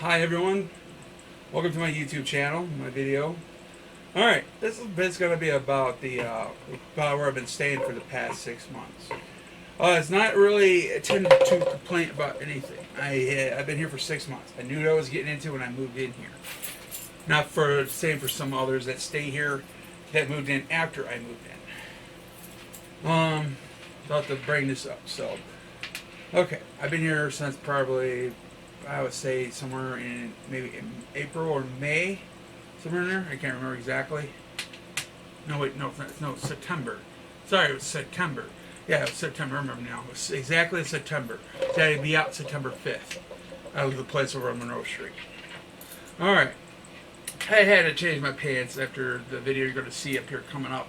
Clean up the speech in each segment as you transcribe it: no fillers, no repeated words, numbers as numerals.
Hi everyone, welcome to my YouTube channel, my video. Alright, this is going to be about about where I've been staying for the past 6 months. It's not really intended to complain about anything. I've been here for 6 months. I knew what I was getting into when I moved in here. Not for same for some others that stay here that moved in after I moved in. About to bring this up. So, okay, I've been here since probably I would say somewhere in maybe in April or May, somewhere in there. I can't remember exactly. No, wait, no, September. Sorry, it was September. Yeah, it was September. I remember now. It was exactly September. So I'd be out September 5th out of the place over on Monroe Street. All right. I had to change my pants after the video you're going to see up here coming up.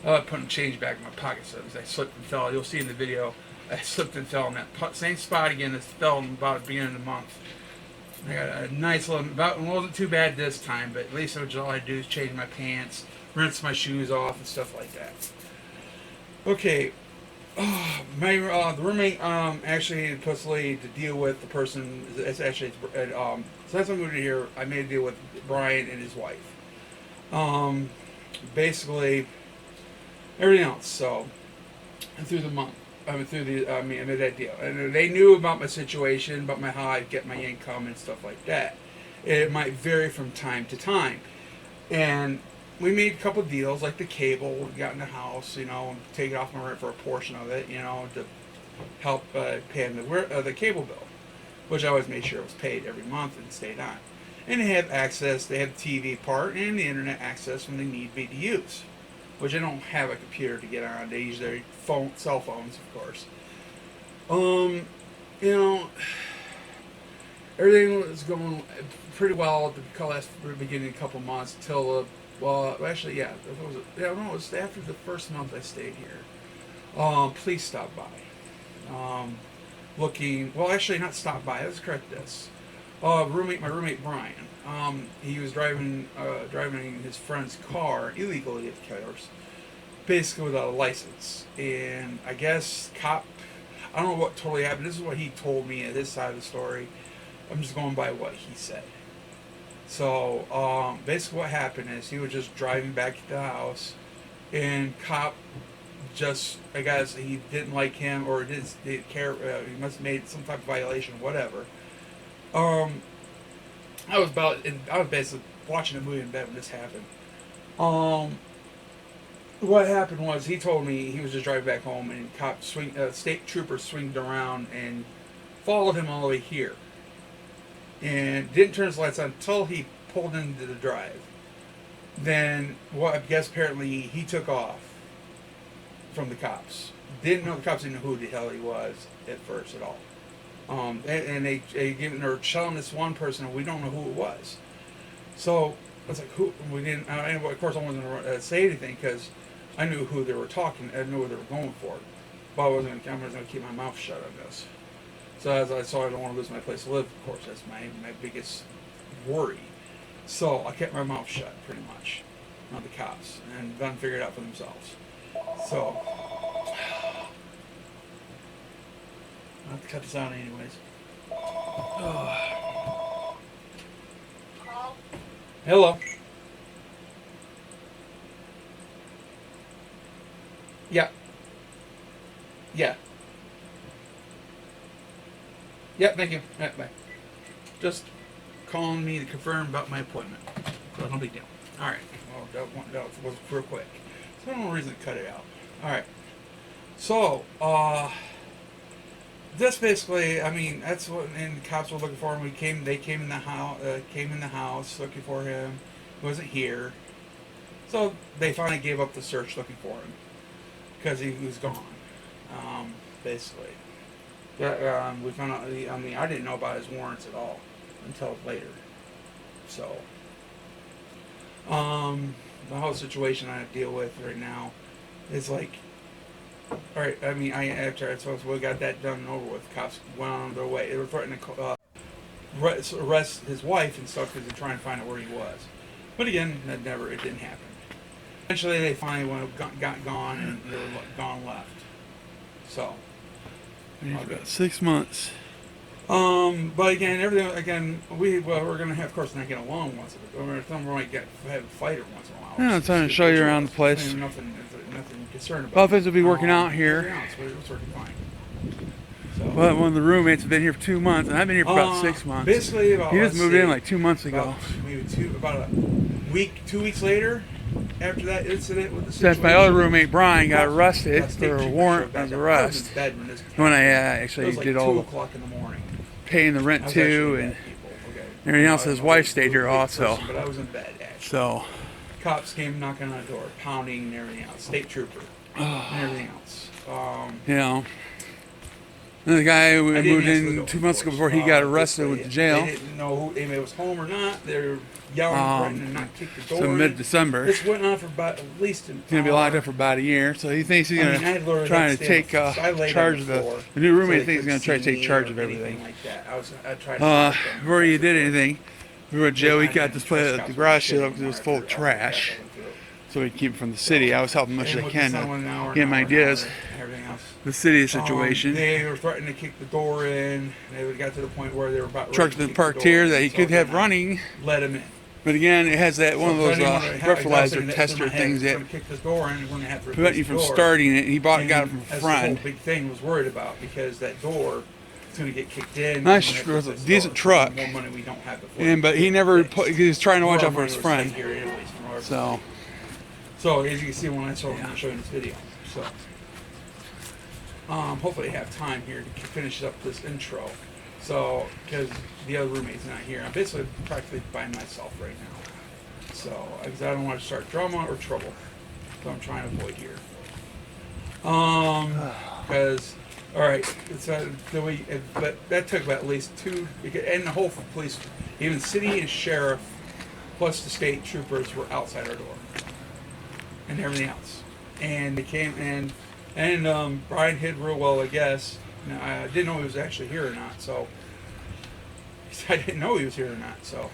Putting change back in my pocket, so I slipped and fell. You'll see in the video, I slipped and fell in that same spot again. It fell in about the beginning of the month. I got a nice little, it wasn't too bad this time, but at least all I do is change my pants, rinse my shoes off, and stuff like that. Okay, the roommate actually supposedly to deal with the person. It's actually since I moved here, I made a deal with Brian and his wife. Basically everything else. So through the month, I made that deal, and they knew about my situation, about how I get my income and stuff like that. It might vary from time to time, and we made a couple of deals, like the cable. We got in the house, take it off my rent for a portion of it, to help pay the cable bill, which I always made sure it was paid every month and stayed on. And they have access. They have the TV part and the internet access when they need me to use, which I don't have a computer to get on. They use their cell phones, of course. Everything was going pretty well at the beginning of a couple months until it was after the first month I stayed here. Police stopped by, looking. Well, actually, not stopped by. Let's correct this. My roommate Brian. He was driving his friend's car illegally, of course, basically without a license. And I guess I don't know what totally happened. This is what he told me at his side of the story. I'm just going by what he said. So basically, what happened is he was just driving back to the house, and cop I guess he didn't like him or didn't care. He must have made some type of violation, whatever. I was basically watching a movie in bed when this happened. What happened was he told me he was just driving back home, and state trooper swinged around and followed him all the way here, and didn't turn his lights on until he pulled into the drive. Then, I guess apparently he took off from the cops. The cops didn't know who the hell he was at first at all. And they're telling this one person, we don't know who it was. So I was like, who? We didn't. And of course, I wasn't going to say anything because I knew who they were talking. I knew what they were going for. But I was going to keep my mouth shut on this. So as I saw, I don't want to lose my place to live. Of course, that's my biggest worry. So I kept my mouth shut, pretty much, on the cops, and then figured it out for themselves. So I'll have to cut this out anyways. Hello. Yeah. Yeah. Yeah, thank you. Yeah, bye. Just calling me to confirm about my appointment. So no big deal. Alright. Well, that was real quick. So no reason to cut it out. Alright. So, this basically, that's what, and the cops were looking for him. They came in the house looking for him. He wasn't here. So they finally gave up the search looking for him because he was gone. Basically. Yeah, we found out, I didn't know about his warrants at all until later. So, the whole situation I have to deal with right now is like, alright, after we got that done and over with, cops went on their way. They were threatening to arrest his wife and stuff because they're trying to find out where he was. But again, it didn't happen. Eventually, they finally got gone, and they were gone left. So, About 6 months. But again, everything again, we're gonna have, of course, not get along once. Some might have a fight every once in a while. Yeah, I'm trying to show you around the place. Nothing concerned about. Well, things will be working out here. Everything else, it's working fine. So, But one of the roommates has been here for 2 months, and I've been here for about 6 months. Basically, about, he just moved in like 2 months ago. About a week, 2 weeks later, after that incident with the Since my other roommate Brian got arrested for a warrant of arrest, when I actually like did all 2 the o'clock in the morning. paying the rent too, and everything else. His wife stayed here also. But I was in bed, actually. So Cops came knocking on the door, pounding and everything else. State trooper and everything else. you know, and the guy we I didn't moved answer the in door, 2 months ago of before course. he got arrested, went to jail. They didn't know who anybody was home or not. They were yelling, threatening to not kick the door So in. mid-December, This went on for about at least an he's gonna be hour. locked up for about a year. So he thinks he's I gonna mean, I literally try had to to take stand up. So I laid charge on of the floor the new roommate so they thinks he's gonna try to couldn't take see charge me of or everything. anything like that. I tried to help them. Before he did anything, we were at jail. We got this place, Scouts the were garage shitting sale because it was full of after trash. I went through it. So we keep it from the city. I was helping much as I And with can the to sun went an hour, get an him hour, an ideas. hour, and everything else. The city situation. They were threatening to kick the door in. They got to the point where they were about Truck's ready to been kick parked the door here in, that he so could have then I running. let him in. But again, it has that one of So those if anyone had- I was breathalyzer sitting next to tester my head, things was that gonna kick this door in, we're gonna have to prevent replace you the from door. starting it. He got it And from that's front. the whole big thing was worried about, because that door is going to get kicked in. Nice, and it was a that's decent the truck. More money we don't have to And but he never put. He was trying to watch More out for money his was friend. spent here anyways from our So So as you can see when I show, I'm showing this video. So hopefully I have time here to finish up this intro. So because the other roommate's not here, I'm basically practically by myself right now. So because I don't want to start drama or trouble, so I'm trying to avoid here. Because all right, it's the way, but that took about at least two, and the whole police, even city and sheriff, plus the state troopers were outside our door, and everything else. And they came and Brian hid real well, I guess. Now, I didn't know he was actually here or not, so I didn't know he was here or not. So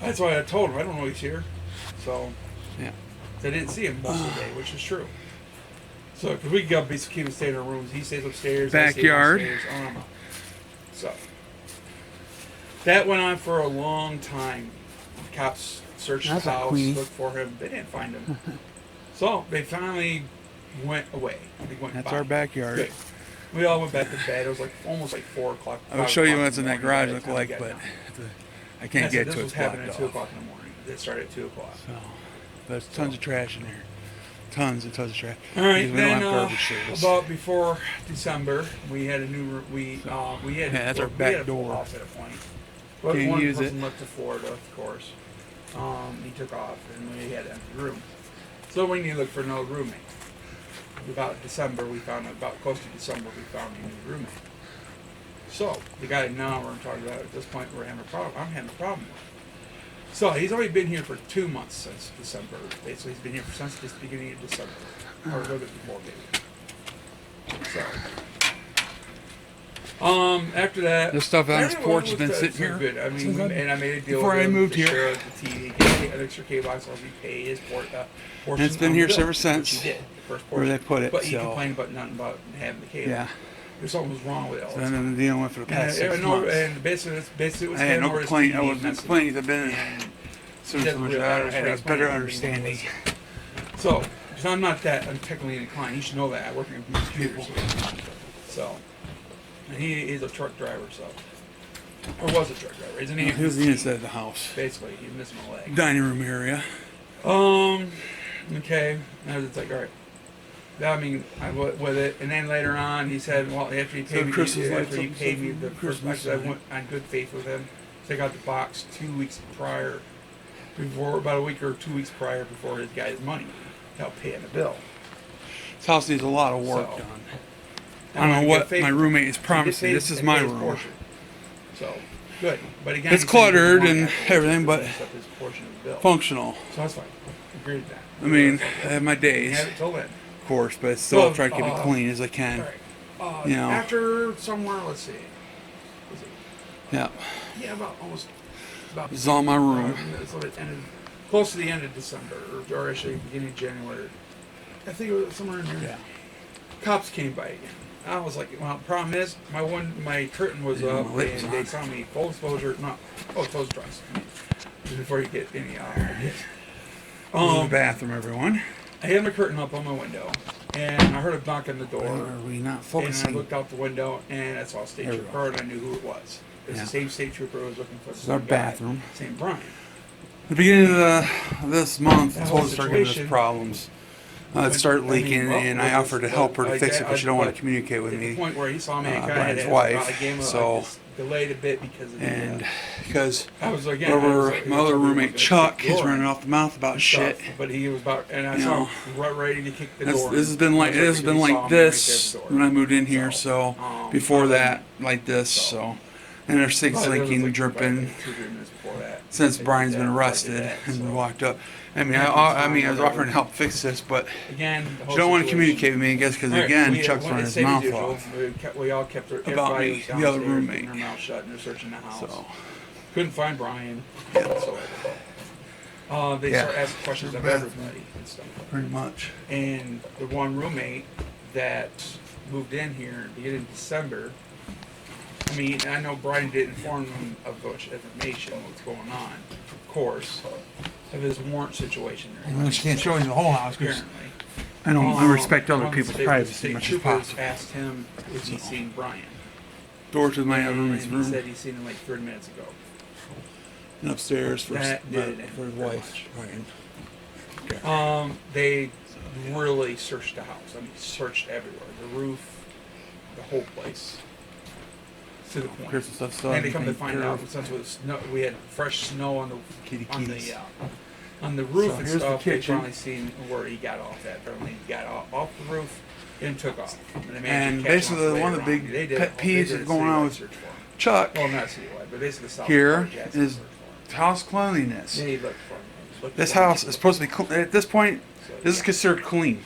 that's why I told him I don't know he's here. So yeah, I didn't see him most of the day, which is true. So, because we got basically keep him stay in our rooms. He stays upstairs. I stay Backyard. downstairs. So, that went on for a long time. Cops searched That's the a house, queenie. looked for him. They didn't find him. So, they finally went away. They went that's by. our backyard. Good. We all went back to bed. It was like almost like 4 o'clock. I will 5 show you o'clock what's in that the morning garage by the look time we like, got but down. I can't Yes, get this to it. was It's blocked happening at 2 off. o'clock in the morning. It started at 2 o'clock. So there's tons of trash in there. Tons and tons of trash. All right, Because we don't then have garbage service. about before December, we had a new we had Yeah, that's our we back had a full door. house at a point. But Can't one use person it. left to Florida, of course. He took off, and we had an empty room. So we need to look for another roommate. About December, we found about close to December, we found a new roommate. So the guy now we're talking about at this point, we're having a problem. I'm having a problem with. So he's only been here for 2 months since December. Basically, he's been here since the beginning of December, or a little bit before, maybe. So, after that, This stuff on this everyone porch has was been so sitting here Good. I mean, since and I made a deal before with I him moved to here. share the TV, get an extra cable box, so he paid his portion. And it's been of here the bill, ever since, which he did, the first where they portion. put it, But he so- complained about nothing about having the cable. Yeah. There's something was wrong with it all So the I've time. been dealing with it for the past 6 And, months. and basically, it was I had him no or his complaint. I TV wasn't messing. complaining. I've been And soon as doesn't much really- I I had had a to explain better it to him. understanding. So, because I'm not that, I'm technically inclined. You should know that. I work in computers. So, and he's a truck driver, so. Or was a truck driver, isn't he? He was the inside of the house. Basically, he's missing a leg. Dining room area. Okay. And I was like, all right. I mean, I went with it, and then later on, he said, "Well, after he paid Christmas me, lights after he up paid and me stuff the for first Christmas, I went on good faith with him. So I got the box 2 weeks prior, about a week or 2 weeks prior before his guy's money, without paying the bill. This house needs a lot of work So, done. And I don't on know good what faith my with him. roommate is He promising. paid- This is he my paid his room. portion. So good, but again, It's he said he didn't cluttered want and that everything, to but mess up his portion of the bill. Functional. So that's fine. Agreed with that. I mean, I have my He days, had it till then. of course, but still Well, try to keep it clean as I All can. right. You know. After somewhere, let's see. Was it Yeah. Yeah, about almost. About This is all my room. so it ended close to the end of December, or actually beginning of January. I think it was somewhere in there. Yeah. Cops came by again. I was like, well, problem is, my curtain was Yeah, up, my lip and was they on. saw me full exposure, not full exposure twice, before you get any ideas. This is the bathroom, everyone. I had my curtain up on my window, and I heard a knock on the Why door, are we not and I focusing? looked out the window, and I saw a state There we trooper, and I knew who it was. It's Yeah. the same state trooper who was looking for the This is our same guy, bathroom. St. Brian. At the beginning of this month, That told whole us started giving us situation- problems. It started leaking, and I offered to help her to fix it, but she don't want to communicate with At the me. point where he saw me, I kind of Brian's had wife, a game of so- just delayed a bit because of the, And because I was again, I was over like- my other roommate Chuck, he's door running off the mouth about and shit. stuff, but he was about, and I You saw know, him ready to kick the This door. has been like I was this has been because he saw like me right this there at the when door. I moved in here. So before that, like this. So and their sink's But it was leaking, like dripping. 2-3 minutes before that. Since I did Brian's that, been I did arrested that, and so. walked up. I mean, Yeah, I mean, I it's was fine, offering to help fix this, but Again, the she whole don't want to situation- communicate with me, I guess, because All right, again, we- Chuck's when running it's his same as mouth usual, off. We all kept her, About everybody me, was the other downstairs roommate. keeping her mouth shut, and they're searching the house. So Couldn't find Brian. Yeah. So, they Yeah. start asking questions of Bathroom. everybody and stuff. pretty much. And the one roommate that moved in here beginning of December, I mean, I know Brian did inform them of much information, what's going on, of course, of his warrant situation there. She can't show you the whole house because Apparently. I respect other One people's state- privacy as state much as troopers possible. asked him if he'd seen Brian. Door to my other And roommate's he room said he'd seen him like 30 minutes ago. and upstairs for That did for his pretty wife. much. Right. They really searched the house. I mean, searched everywhere. The roof, the whole place. To the point. Christmas stuff still. And they come to everything find care out of. since it was snow, we had fresh snow on the Kitty on kitties. the on the roof So and here's the stuff. They kitchen. finally seen where he got off at. Apparently, he got off the roof and took off. And, they managed And to catch him basically on the way one of the around. big They did pet they peeves did that's a going on citywide with search for him. Chuck Well, not citywide, but basically South here Florida, Jackson is search for him. house cleanliness. Yeah, he looked for him. Looked This for him. house is supposed to be at this point. So, This is yeah. considered clean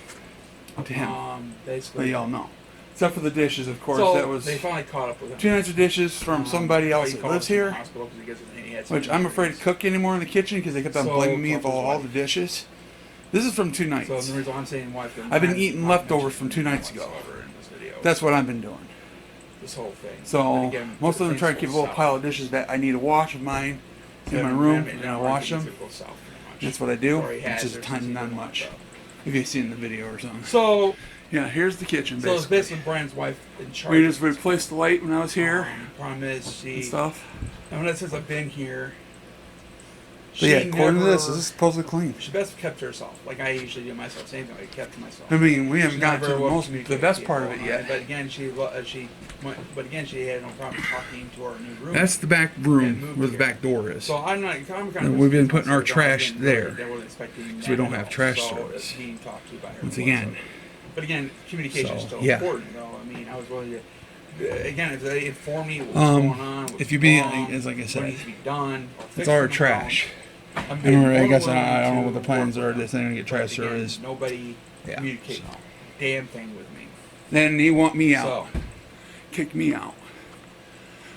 to him. But Basically, y'all know, except for the dishes, of course. so That was they finally caught up with him. 2 nights of dishes from somebody else He that called lives from the here. hospital 'cause he gets- he had some Which I'm afraid to injuries. cook anymore in the kitchen because they kept on So, blaming me for Trump's all wife. the dishes. This is from 2 nights. So the reason why I'm saying wife, I've been eating leftovers from 2 nights ago. In this video. That's what I've been doing. This whole thing. So And again, most of them things try to go keep a little south. pile of dishes that I need to wash of mine in my And- room, and and I now wash them. things go south pretty much. That's what I do. Or he has, It's just or time, something not like much. that. If you've seen the video or something. So, Yeah, here's the kitchen. so it's Basically, basically Brian's wife in charge. we just replaced the light when I was here Problem is, she. and stuff. And when it says I've been here. But yeah, she according to this, never- this is supposedly clean. She best kept to herself, like I usually do myself. Same thing, I kept to myself. I mean, we haven't She gotten to never the was most, the communicating best with part of it people, yet. But again, but again, she had no problem talking to our new room. That's the back And room moved where the here. back door is. So I'm not. I'm kind And of. we've been putting our so trash again, there, They weren't expecting because we that don't at have all. trash So service. it's being talked to by her. Once again. But again, communication is So, still yeah. important, though. I mean, I was willing to. Again, if they inform me what's Um, going on, what's if you be- wrong, as like I what said, needs to be done, or It's fixed our on the trash. phone, I'm I being don't know, I more guess willing I don't know to what the plans work are. with This them. ain't gonna get trash But again, service. Nobody Yeah, communicates so. damn thing with me. Then he want me out. So, Kick me out.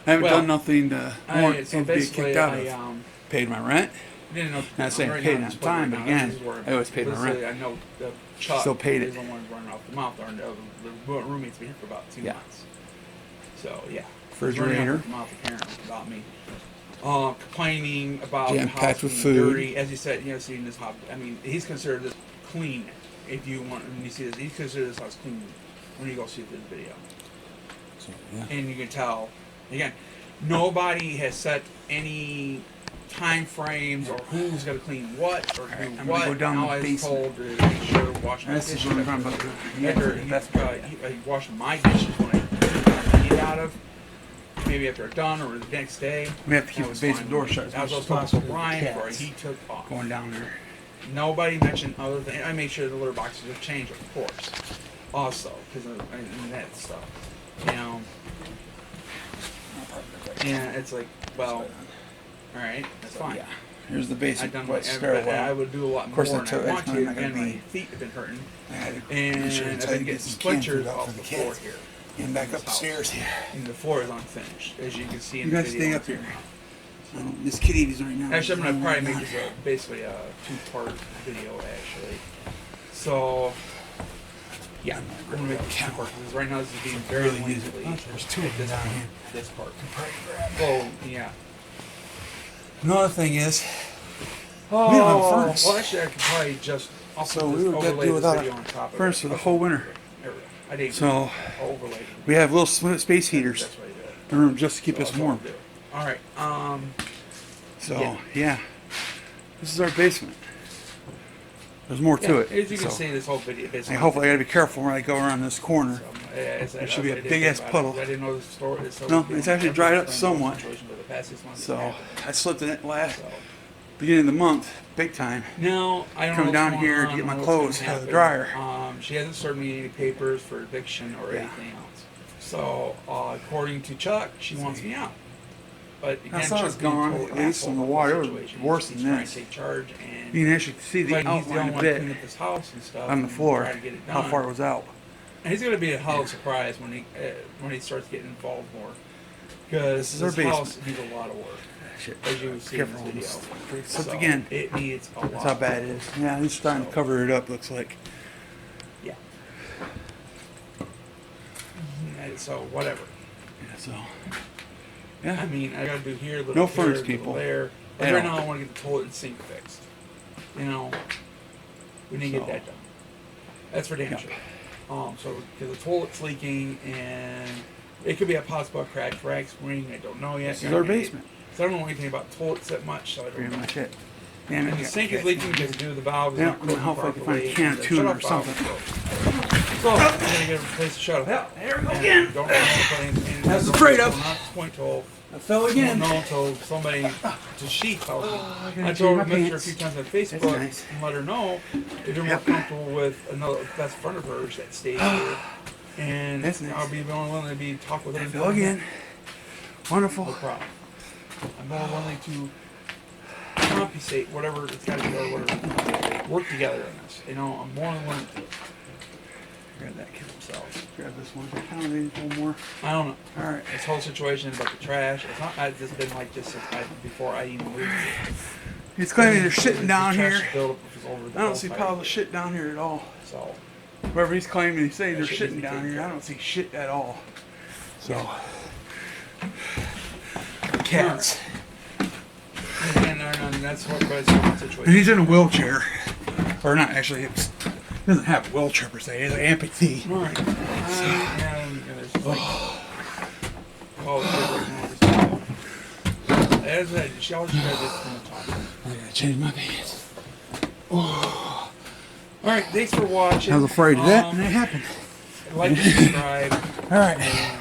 I haven't Well, done nothing to warrant so him to be basically, kicked out I of. Paid my rent. didn't know. Not saying right paid now, on this time, right but now, again, this is where- I always paid my basically, rent. I know the Chuck Still paid is it. the one running off the mouth. The roommate's been here for about 2 Yeah. months. So yeah, Refrigerator. He's running off the mouth apparently about me. Complaining about the Jam-packed house with being food. dirty. As you said, seeing this house. I mean, he's considered this clean. If you want, when you see this, he's considered this house clean when you go see this video. So, yeah. And you can tell, again, nobody has set any time frames or who's going to clean what or do Alright, I'm gonna what. go down Now the I was basement. told to make sure to wash my This is dishes. what I'm talking about. Wash my dishes when I eat out of. Maybe after I'm done or the next day. We have to keep That the was basement fine. door shut as That was much as what I was talking possible to for the Brian before cats he took off. going down there. Nobody mentioned other than I made sure the litter boxes were changed, of course. Also, because of that stuff. You know, and it's like, well, all right, that's fine. Yeah. Here's the I've basic done wet whatever, but I stairwell. would do a lot more. course, and until I that's want not to. gonna And my be- feet have been hurting, I had to and make sure I've it's been like getting some canned splinters food out off for the the floor kids. here. And back in this upstairs house. here. And the floor is unfinished, as you can see in You the guys video. stay up here. This kitty's right now. Actually, I'm gonna probably make this basically a 2-part video. Actually, so Yeah, we're gonna make the camp work because right now this is being very Really use it. lazily. There's two of them down here. This part. Oh, yeah. Another thing is, Oh, we don't have a furnace. well, actually, I could probably just. I'll So put we this- would get to overlay do this without video a on top of furnace it. for the whole winter. There we go. I didn't. So I'll overlay it. we have little space heaters That's what I did. in the room just to keep So us that's what warm. I'll do. All right. So yeah, this is our basement. There's more to it. As you can So, see, this whole video. I hopefully I gotta be careful when I go around this corner. There should be a big-ass puddle. I didn't know the story. No, it's actually dried up somewhat. So I slipped in it last beginning of the month, big time. Now I don't Come know down what's here going to get on, my what's clothes gonna out of the happen. dryer. She hasn't served me any papers for eviction or Yeah. anything else. So according to Chuck, she wants me out. But again, saw Chuck's it's being a gone, total at least asshole in the about water. the It was situation. worse He's than trying this. to take charge and. You can actually see the But he's the outline only a one to clean bit up this house and stuff on the and floor, try to get it how done. far it was out. And he's gonna be a hell of a surprise when he starts getting involved more, because This is our this house basement. needs a lot of work, Shit. as you see Careful, in this almost. video. Slipped So, again. It needs a lot. That's how bad it is. Yeah, he's starting to cover it up, looks like. Yeah. And so whatever. Yeah, so. I Yeah. mean, I gotta do here, little No here, furnace, little people. there. But At right all. now, I want to get the toilet and sink fixed. You know, we need to get So. that done. That's for damn Yep. sure. So because the toilet's leaking and it could be a possible cracked frag spring. I don't know yet. This is our basement. So I don't know anything about toilets that much. So I don't Pretty know. much it. And I the got sink is cat leaking food. because due to the valve is Yeah, not I'm gonna closing hopefully I can properly. find a can of and the tuna shut-off or something. valve is broken. So I'm gonna get a place to shut up. Yeah, here we go And again. Don't know anything. I was afraid of. Not point to I fell don't again. know until somebody to she tells me. I gotta I change told my her a pants. few times on Facebook nice. and let her know if you're more Yep. comfortable with another best friend of hers that stays here. And That's nice. I'll be more willing to be talk with her. I and fell tell her, again. No Wonderful. problem. I'm more willing to compensate whatever it's got to go, whatever. Work together on this. You know, I'm more than willing to. Grab that kid. So Grab this one. I don't need one more. I don't know. All right. This whole situation about the trash. It's not. It's just been like this since before I even moved here. He's claiming there's shitting The down trash here. buildup was over the I don't whole see side. piles of shit down here at all. So. Whoever he's claiming, he's saying That there's shit needs shitting to be down taken here. I care don't see shit at all. So. Cats. And that's what was the And situation. he's in a wheelchair. Or not actually, he doesn't have a wheelchair per se, he's an amputee. All right. And there's like, oh, as I, she always does this from the top. I gotta change my pants. All right, thanks for watching. I was afraid of that, Um, and it happened. Like and subscribe. Alright. And